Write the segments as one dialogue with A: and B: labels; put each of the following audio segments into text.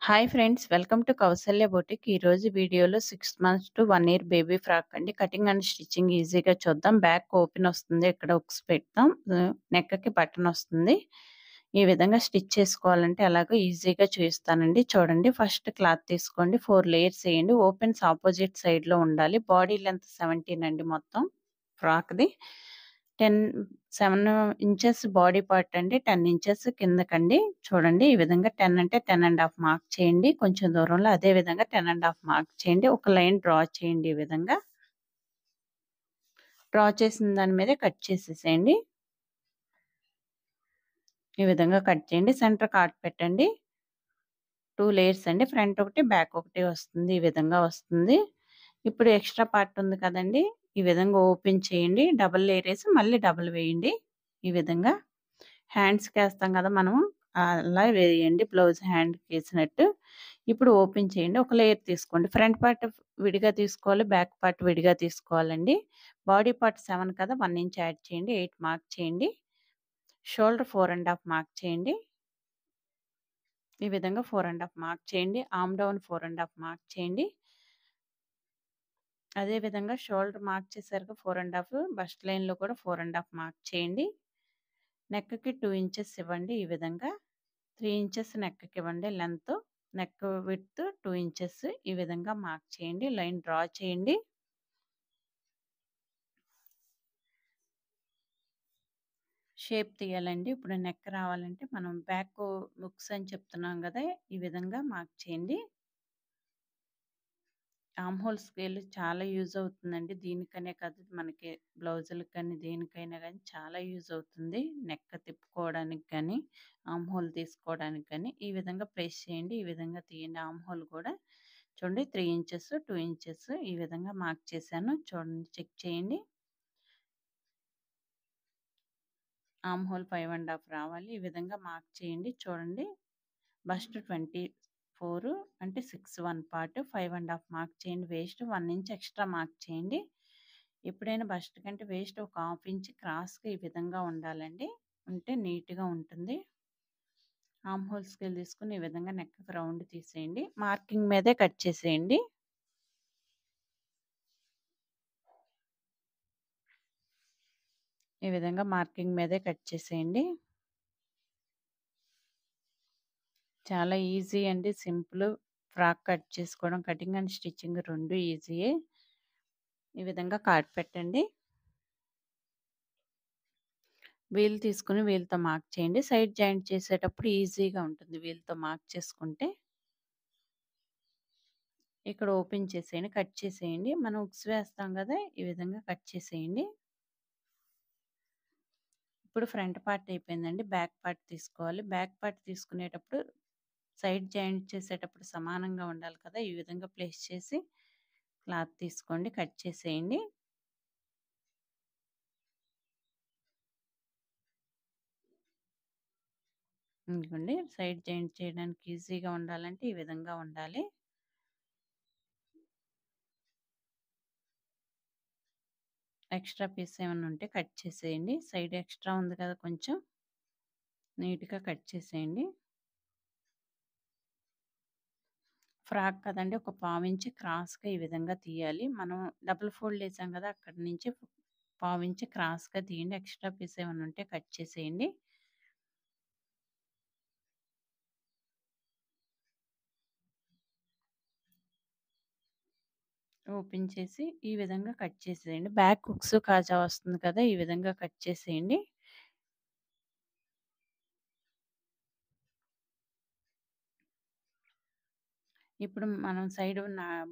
A: Hi friends, welcome to Kausalya boutique. ఈరోజు వీడియోలో 6 months to 1 year baby frock అండి. Cutting and stitching ఈజీగా చూద్దాం. బ్యాక్ ఓపెన్ వస్తుంది, ఇక్కడ హుక్స్ పెడతాం, నెక్కి బటన్ వస్తుంది. ఈ విధంగా స్టిచ్ చేసుకోవాలంటే అలాగో ఈజీగా చూపిస్తానండి. చూడండి, ఫస్ట్ క్లాత్ తీసుకోండి, 4 లేయర్స్ వేయండి. ఓపెన్స్ ఆపోజిట్ సైడ్లో ఉండాలి. బాడీ లెంత్ 17 అండి మొత్తం ఫ్రాక్ది. 7 ఇంచెస్ బాడీ పార్ట్ అండి, 10 ఇంచెస్ కిందకండి. చూడండి, ఈ విధంగా 10 అంటే 10.5 మార్క్ చేయండి. కొంచెం దూరంలో అదే విధంగా 10.5 మార్క్ చేయండి. ఒక లైన్ డ్రా చేయండి. ఈ విధంగా డ్రా చేసిన దాని మీద కట్ చేసేసేయండి. ఈ విధంగా కట్ చేయండి. సెంటర్ కార్డ్ పెట్టండి. 2 లేయర్స్ అండి, ఫ్రంట్ ఒకటి బ్యాక్ ఒకటి వస్తుంది. ఈ విధంగా వస్తుంది. ఇప్పుడు ఎక్స్ట్రా పార్ట్ ఉంది కదండి, ఈ విధంగా ఓపెన్ చేయండి. డబుల్ లేయర్ వేసి మళ్ళీ డబుల్ వేయండి. ఈ విధంగా హ్యాండ్స్కి వేస్తాం కదా మనం, అలా వేయండి, బ్లౌజ్ హ్యాండ్కి వేసినట్టు. ఇప్పుడు ఓపెన్ చేయండి. ఒక లేయర్ తీసుకోండి. ఫ్రంట్ పార్ట్ విడిగా తీసుకోవాలి, బ్యాక్ పార్ట్ విడిగా తీసుకోవాలండి. బాడీ పార్ట్ 7 కదా, 1 ఇంచ్ యాడ్ చేయండి, 8 మార్క్ చేయండి. షోల్డర్ 4.5 మార్క్ చేయండి. ఈ విధంగా 4.5 మార్క్ చేయండి. ఆర్మ్ డౌన్ 4.5 మార్క్ చేయండి. అదే విధంగా షోల్డర్ మార్క్ చేశారుగా 4.5, బస్ట్ లైన్లో కూడా 4.5 మార్క్ చేయండి. నెక్కి 2 ఇంచెస్ ఇవ్వండి. ఈ విధంగా 3 ఇంచెస్ నెక్కి ఇవ్వండి. లెంత్ నెక్ విడ్త్ 2 ఇంచెస్ ఈ విధంగా మార్క్ చేయండి. లైన్ డ్రా చేయండి. షేప్ తీయాలండి. ఇప్పుడు నెక్ రావాలంటే మనం బ్యాక్ హుక్స్ అని చెప్తున్నాం కదా, ఈ విధంగా మార్క్ చేయండి. ఆర్మ్ హోల్ స్కేల్ చాలా యూజ్ అవుతుందండి. దీనికనే కాదు, మనకి బ్లౌజులకు కానీ దేనికైనా కానీ చాలా యూజ్ అవుతుంది. నెక్ తిప్పుకోవడానికి కానీ ఆర్మ్ హోల్ తీసుకోవడానికి కానీ ఈ విధంగా ప్రెస్ చేయండి. ఈ విధంగా తీయండి. ఆర్మ్ హోల్ కూడా చూడండి, 3 ఇంచెస్ 2 ఇంచెస్ ఈ విధంగా మార్క్ చేశాను. చూడండి, చెక్ చేయండి. ఆర్మ్ హోల్ 5.5 రావాలి. ఈ విధంగా మార్క్ చేయండి. చూడండి, బస్ట్ 24 అంటే 6 1 పార్ట్ 5.5 మార్క్ చేయండి. వేస్ట్ 1 ఇంచ్ ఎక్స్ట్రా మార్క్ చేయండి. ఎప్పుడైనా బస్ట్ కంటే వేస్ట్ ఒక 1/2 ఇంచ్ క్రాస్గా ఈ విధంగా ఉండాలండి, ఉంటే నీట్గా ఉంటుంది. ఆర్మ్ హోల్ స్కేల్ తీసుకుని ఈ విధంగా నెక్ రౌండ్ తీసేయండి. మార్కింగ్ మీదే కట్ చేసేయండి. ఈ విధంగా మార్కింగ్ మీదే కట్ చేసేయండి. చాలా ఈజీ అండి, సింపుల్. ఫ్రాక్ కట్ చేసుకోవడం, కటింగ్ అండ్ స్టిచ్చింగ్ రెండు ఈజీయే. ఈ విధంగా కార్డ్ పెట్టండి. వీల్ తీసుకుని వీల్తో మార్క్ చేయండి. సైడ్ జాయింట్ చేసేటప్పుడు ఈజీగా ఉంటుంది వీల్తో మార్క్ చేసుకుంటే. ఇక్కడ ఓపెన్ చేసేయండి, కట్ చేసేయండి. మనం హుక్స్ వేస్తాం కదా, ఈ విధంగా కట్ చేసేయండి. ఇప్పుడు ఫ్రంట్ పార్ట్ అయిపోయిందండి. బ్యాక్ పార్ట్ తీసుకోవాలి. బ్యాక్ పార్ట్ తీసుకునేటప్పుడు సైడ్ జాయింట్ చేసేటప్పుడు సమానంగా ఉండాలి కదా, ఈ విధంగా ప్లేస్ చేసి క్లాత్ తీసుకోండి, కట్ చేసేయండి. ఇంకోండి, సైడ్ జాయింట్ చేయడానికి ఈజీగా ఉండాలంటే ఈ విధంగా ఉండాలి. ఎక్స్ట్రా పీస్ ఏమైనా ఉంటే కట్ చేసేయండి. సైడ్ ఎక్స్ట్రా ఉంది కదా, కొంచెం నీట్గా కట్ చేసేయండి. ఫ్రాక్ కదండి, ఒక 1/4 ఇంచ్ క్రాస్గా ఈ విధంగా తీయాలి. మనం డబుల్ ఫోల్డ్ వేసాం కదా, అక్కడి నుంచి 1/4 ఇంచ్ క్రాస్గా తీయండి. ఎక్స్ట్రా పీస్ ఏమైనా ఉంటే కట్ చేసేయండి. ఓపెన్ చేసి ఈ విధంగా కట్ చేసేయండి. బ్యాక్ హుక్స్ కాజా వస్తుంది కదా, ఈ విధంగా కట్ చేసేయండి. ఇప్పుడు మనం సైడ్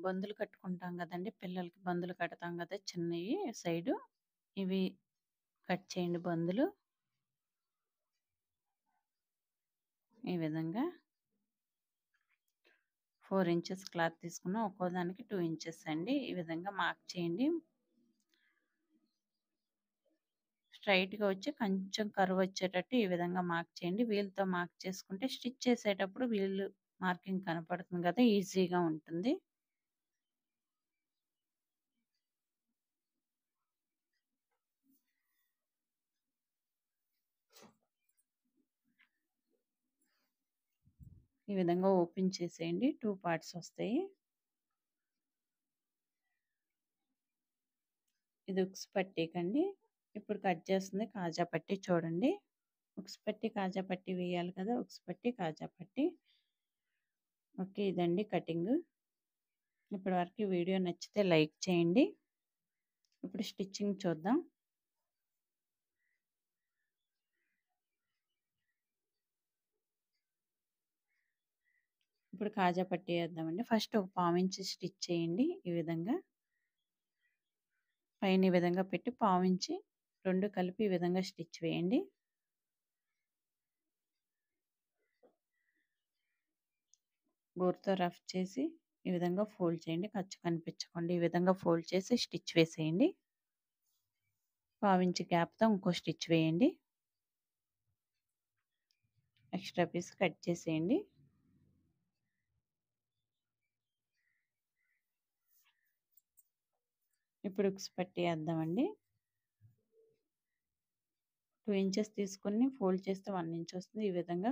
A: బందులు కట్టుకుంటాం కదండి, పిల్లలకి బందులు కడతాం కదా చిన్నవి సైడు, ఇవి కట్ చేయండి బందులు. ఈ విధంగా 4 ఇంచెస్ క్లాత్ తీసుకున్నాం, ఒక్కో దానికి 2 ఇంచెస్ అండి. ఈ విధంగా మార్క్ చేయండి. స్ట్రైట్గా వచ్చి కొంచెం కర్వ్ వచ్చేటట్టు ఈ విధంగా మార్క్ చేయండి. వీల్తో మార్క్ చేసుకుంటే స్టిచ్ చేసేటప్పుడు వీల్ మార్కింగ్ కనపడుతుంది కదా, ఈజీగా ఉంటుంది. ఈ విధంగా ఓపెన్ చేసేయండి. 2 పార్ట్స్ వస్తాయి. ఇది ఉక్స్ పట్టీకండి. ఇప్పుడు కట్ చేస్తుంది కాజా పట్టీ చూడండి. ఉక్స్ పట్టీ, కాజా పట్టీ వేయాలి కదా! ఉక్స్ పట్టీ, కాజా పట్టీ. ఓకే. ఇదండి కటింగు. ఇప్పటి వరకు వీడియో నచ్చితే లైక్ చేయండి. ఇప్పుడు స్టిచ్చింగ్ చూద్దాం. ఇప్పుడు కాజా పట్టీ వేద్దామండి. ఫస్ట్ ఒక పావించి స్టిచ్ చేయండి. ఈ విధంగా పైన ఈ విధంగా పెట్టి పావించి 2 కలిపి ఈ విధంగా స్టిచ్ వేయండి. గోరుతో రఫ్ చేసి ఈ విధంగా ఫోల్డ్ చేయండి. ఖర్చు కనిపించకుండా ఈ విధంగా ఫోల్డ్ చేసి స్టిచ్ వేసేయండి. పావించి గ్యాప్‌తో ఇంకో స్టిచ్ వేయండి. ఎక్స్ట్రా పీస్ కట్ చేసేయండి. ఇప్పుడు ఉక్స్ పట్టీ వేద్దామండి. 2 ఇంచెస్ తీసుకొని ఫోల్డ్ చేస్తే 1 ఇంచ్ వస్తుంది. ఈ విధంగా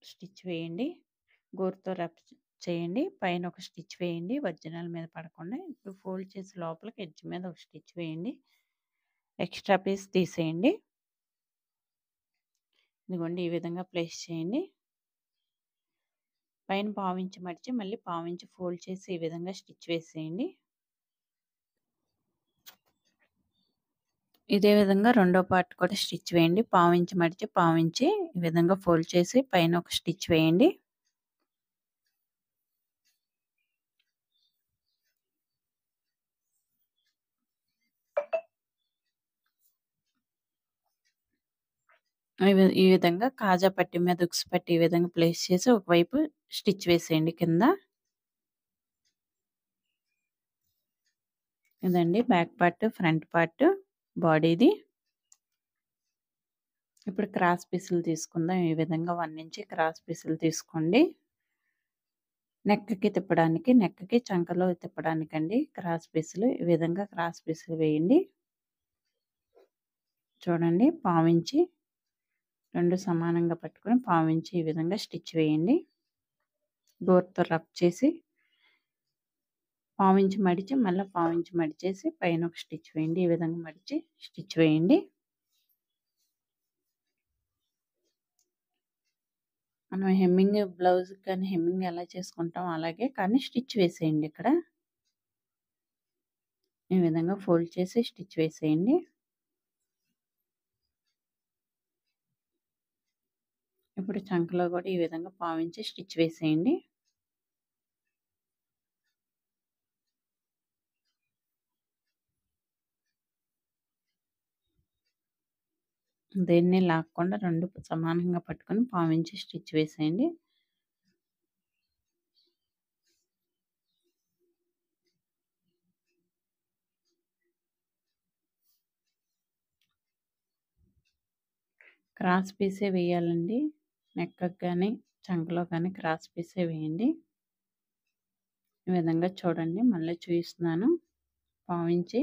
A: స్టిచ్ వేయండి. గోరుతో రఫ్ చేయండి. పైన ఒక స్టిచ్ వేయండి. ఒరిజినల్ మీద పడకుండా. ఇప్పుడు ఫోల్డ్ చేసి లోపలికి ఎడ్జ్ మీద ఒక స్టిచ్ వేయండి. ఎక్స్ట్రా పీస్ తీసేయండి. ఇదిగోండి ఈ విధంగా ప్లేస్ చేయండి. పైన పావించి మడిచి మళ్ళీ పావించి ఫోల్డ్ చేసి ఈ విధంగా స్టిచ్ వేసేయండి. ఇదే విధంగా రెండో పార్ట్ కూడా స్టిచ్ వేయండి. పావించి మడిచి పావించి ఈ విధంగా ఫోల్డ్ చేసి పైన ఒక స్టిచ్ వేయండి. ఈ విధంగా కాజా పట్టీ మీద ఉక్స్ పట్టీ ఈ విధంగా ప్లేస్ చేసి ఒకవైపు స్టిచ్ వేసేయండి కింద. ఇదండి బ్యాక్ పార్ట్, ఫ్రంట్ పార్ట్ బాడీది. ఇప్పుడు క్రాస్ పీసులు తీసుకుందాం. ఈ విధంగా 1 ఇంచ్ క్రాస్ పీసులు తీసుకోండి. నెక్‌కి తిప్పడానికి, నెక్‌కి చంకలో తిప్పడానికండి క్రాస్ పీసులు. ఈ విధంగా క్రాస్ పీసులు వేయండి. చూడండి పావించి 2 సమానంగా పట్టుకొని పావించి ఈ విధంగా స్టిచ్ వేయండి. గోరుతో రఫ్ చేసి పావించి మడిచి మళ్ళీ పావించి మడిచేసి పైన ఒక స్టిచ్ వేయండి. ఈ విధంగా మడిచి స్టిచ్ వేయండి. మనం హెమ్మింగ్ బ్లౌజ్‌కి కానీ హెమ్మింగ్ ఎలా చేసుకుంటాం అలాగే కానీ స్టిచ్ వేసేయండి ఇక్కడ. ఈ విధంగా ఫోల్డ్ చేసి స్టిచ్ వేసేయండి. ఇప్పుడు చంకలో కూడా ఈ విధంగా పావించి స్టిచ్ వేసేయండి. దేన్ని లాక్కుండా 2 సమానంగా పట్టుకొని పావించి స్టిచ్ వేసేయండి. క్రాస్ పీసే వేయాలండి. నెక్‌కి కానీ, చంకలో కానీ క్రాస్ పీసే వేయండి. ఈ విధంగా చూడండి మళ్ళీ చూపిస్తున్నాను. పావించి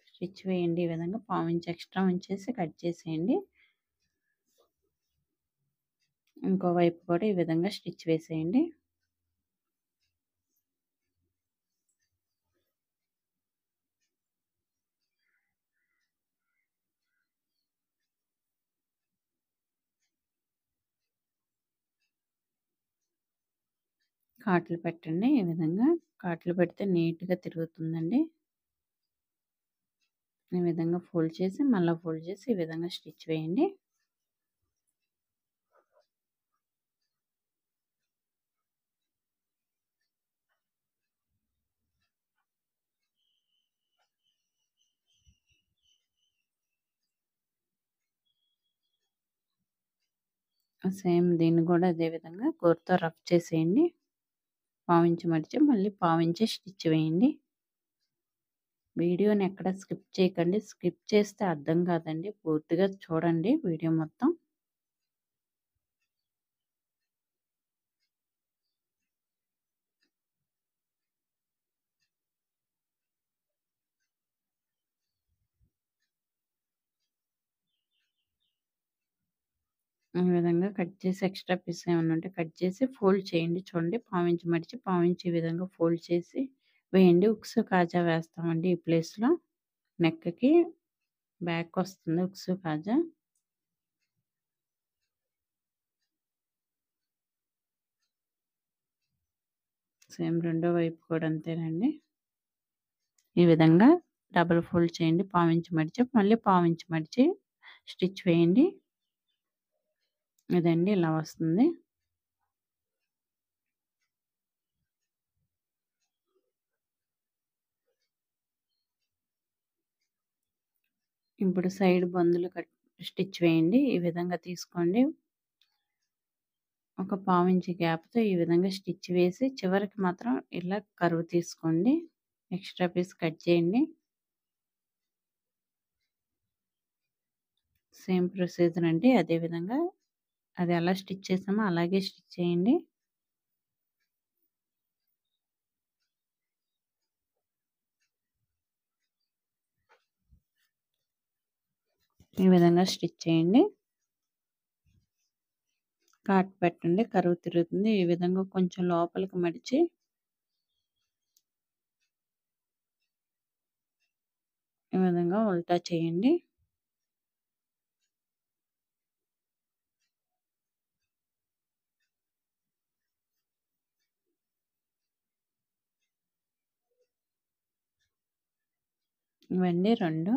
A: స్టిచ్ వేయండి. ఈ విధంగా పావించి ఎక్స్ట్రా ఉంచేసి కట్ చేసేయండి. ఇంకో వైపు కూడా ఈ విధంగా స్టిచ్ వేసేయండి. కాట్లు పెట్టండి. ఈ విధంగా కాట్లు పెడితే నీట్‌గా తిరుగుతుందండి. ఈ విధంగా ఫోల్డ్ చేసి మళ్ళా ఫోల్డ్ చేసి ఈ విధంగా స్టిచ్ వేయండి. సేమ్ దీన్ని కూడా అదే విధంగా గోరుతో రఫ్ చేసేయండి. పావించి మడిచి మళ్ళీ పావించి స్టిచ్ వేయండి. వీడియోని ఎక్కడ స్కిప్ చేయకండి. స్కిప్ చేస్తే అర్థం కాదండి. పూర్తిగా చూడండి వీడియో మొత్తం. ఈ విధంగా కట్ చేసి ఎక్స్‌ట్రా పీస్ ఏమన్నా ఉంటే కట్ చేసి ఫోల్డ్ చేయండి. చూడండి పావించి మడిచి, పావించి ఈ విధంగా ఫోల్డ్ చేసి వేయండి. ఉక్సు కాజా వేస్తామండి ఈ ప్లేస్‌లో. నెక్‌కి బ్యాకొస్తుంది ఉక్సు కాజా. సేమ్ రెండో వైపు కూడా అంతేనండి. ఈ విధంగా డబుల్ ఫోల్డ్ చేయండి. పావించి మడిచి, మళ్ళీ పావించి మడిచి స్టిచ్ వేయండి. ఇదండి ఇలా వస్తుంది. ఇప్పుడు సైడ్ బందులు స్టిచ్ వేయండి. ఈ విధంగా తీసుకోండి. ఒక పావించి గ్యాప్‌తో ఈ విధంగా స్టిచ్ వేసి చివరికి మాత్రం ఇలా కర్వ్ తీసుకోండి. ఎక్స్‌ట్రా పీస్ కట్ చేయండి. సేమ్ ప్రొసీజర్ అండి. అదే విధంగా అది ఎలా స్టిచ్ చేసామో అలాగే స్టిచ్ చేయండి. ఈ విధంగా స్టిచ్ చేయండి. కాట్ పెట్టండి. కర్వ్ తిరుగుతుంది. ఈ విధంగా కొంచెం లోపలికి మడిచి ఈ విధంగా ఉల్టా చేయండి. ఇవండి 2.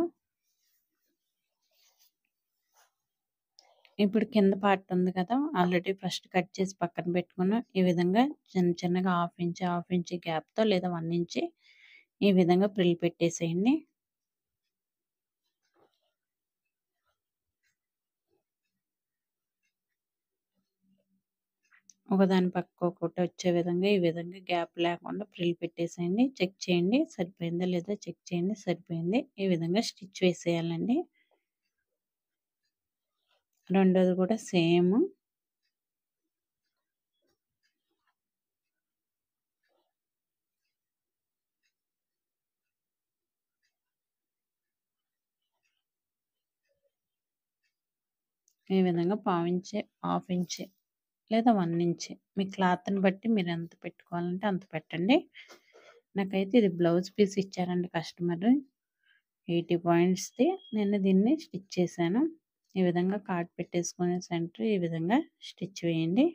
A: ఇప్పుడు కింద పార్ట్ ఉంది కదా! ఆల్రెడీ ఫస్ట్ కట్ చేసి పక్కన పెట్టుకున్నాం. ఈ విధంగా చిన్న చిన్నగా హాఫ్ ఇంచ్ గ్యాప్‌తో లేదా 1 ఇంచ్ ఈ విధంగా ప్రిల్ పెట్టేసేయండి. ఒకదాని పక్క ఒకటి వచ్చే విధంగా ఈ విధంగా గ్యాప్ లేకుండా ప్రిల్ పెట్టేసేయండి. చెక్ చేయండి సరిపోయిందా లేదా చెక్ చేయండి సరిపోయింది. ఈ విధంగా స్టిచ్ వేసేయాలండి. రెండోది కూడా సేమ్. ఈ విధంగా పావించి, హాఫ్ ఇంచ్ లేదా 1 ఇంచ్ మీ క్లాత్‌ని బట్టి మీరు ఎంత పెట్టుకోవాలంటే అంత పెట్టండి. నాకైతే ఇది బ్లౌజ్ పీస్ ఇచ్చారండి కస్టమరు. 80 పాయింట్స్‌ది. నేను దీన్ని స్టిచ్ చేశాను. ఈ విధంగా కార్డ్ పెట్టేసుకొని సెంటర్ ఈ విధంగా స్టిచ్ వేయండి.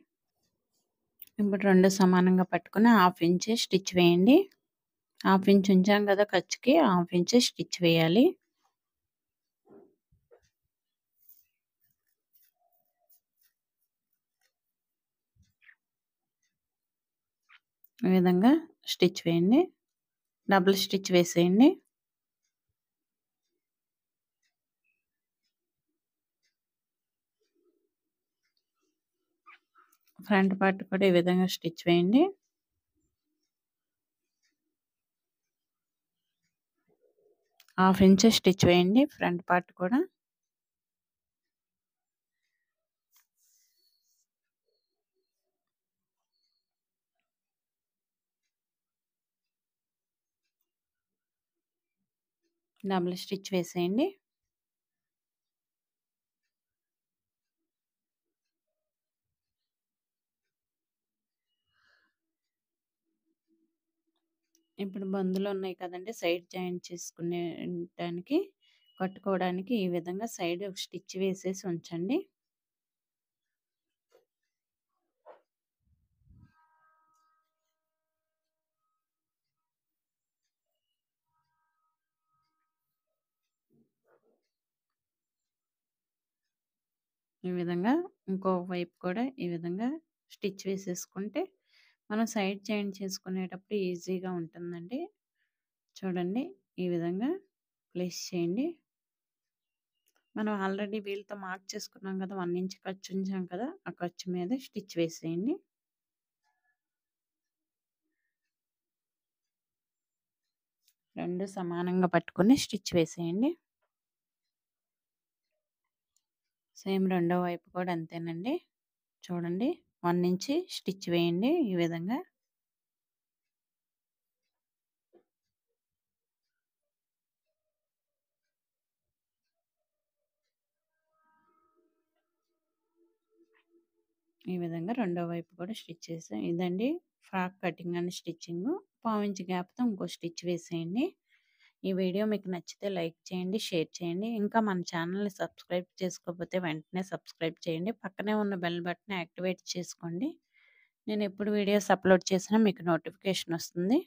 A: ఇప్పుడు 2 సమానంగా పట్టుకొని హాఫ్ ఇంచ్ స్టిచ్ వేయండి. హాఫ్ ఇంచ్ ఉంచాం కదా ఖర్చుకి, హాఫ్ ఇంచ్ స్టిచ్ వేయాలి. ఈ విధంగా స్టిచ్ వేయండి. డబుల్ స్టిచ్ వేసేయండి. ఫ్రంట్ పార్ట్ కూడా ఈ విధంగా స్టిచ్ వేయండి. హాఫ్ ఇంచ్ స్టిచ్ వేయండి ఫ్రంట్ పార్ట్ కూడా. డబుల్ స్టిచ్ వేసేయండి. ఇప్పుడు బందులు ఉన్నాయి కదండీ! సైడ్ జాయింట్ చేసుకునేటానికి కట్టుకోవడానికి ఈ విధంగా సైడ్ ఒక స్టిచ్ వేసేసి ఉంచండి. ఈ విధంగా ఇంకో వైపు కూడా ఈ విధంగా స్టిచ్ వేసేసుకుంటే మనం సైడ్ జాయింట్ చేసుకునేటప్పుడు ఈజీగా ఉంటుందండి. చూడండి ఈ విధంగా ప్లేస్ చేయండి. మనం ఆల్రెడీ వీళ్ళతో మార్క్ చేసుకున్నాం కదా! 1 ఇంచ్ ఖర్చు ఉంచాం కదా! ఆ ఖర్చు మీద స్టిచ్ వేసేయండి. రెండు సమానంగా పట్టుకొని స్టిచ్ వేసేయండి. సేమ్ రెండో వైపు కూడా అంతేనండి. చూడండి 1 ఇంచ్ స్టిచ్ వేయండి ఈ విధంగా. ఈ విధంగా రెండో వైపు కూడా స్టిచ్ చేసాం. ఇదండి ఫ్రాక్ కటింగ్ అండ్ స్టిచ్చింగ్. పావించి గ్యాప్‌తో ఇంకో స్టిచ్ వేసేయండి. ఈ వీడియో మీకు నచ్చితే లైక్ చేయండి, షేర్ చేయండి. ఇంకా మన ఛానల్‌ని సబ్స్క్రైబ్ చేసుకోకపోతే వెంటనే సబ్స్క్రైబ్ చేయండి. పక్కనే ఉన్న బెల్ బటన్ యాక్టివేట్ చేసుకోండి. నేను ఎప్పుడు వీడియోస్ అప్లోడ్ చేసినా మీకు నోటిఫికేషన్ వస్తుంది.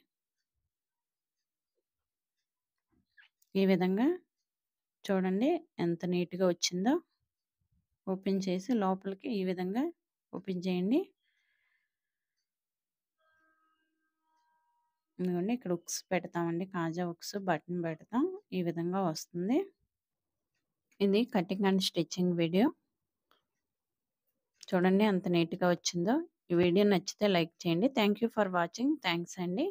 A: ఈ విధంగా చూడండి ఎంత నీట్‌గా వచ్చిందో. ఓపెన్ చేసి లోపలికి ఈ విధంగా ఓపెన్ చేయండి. ఇదిగోండి ఇక్కడ హుక్స్ పెడతామండి. కాజా హుక్స్ బటన్ పెడతాం. ఈ విధంగా వస్తుంది. ఇది కటింగ్ అండ్ స్టిచ్చింగ్ వీడియో. చూడండి ఎంత నీట్‌గా వచ్చిందో. ఈ వీడియో నచ్చితే లైక్ చేయండి. Thank you for watching. Thanks అండి.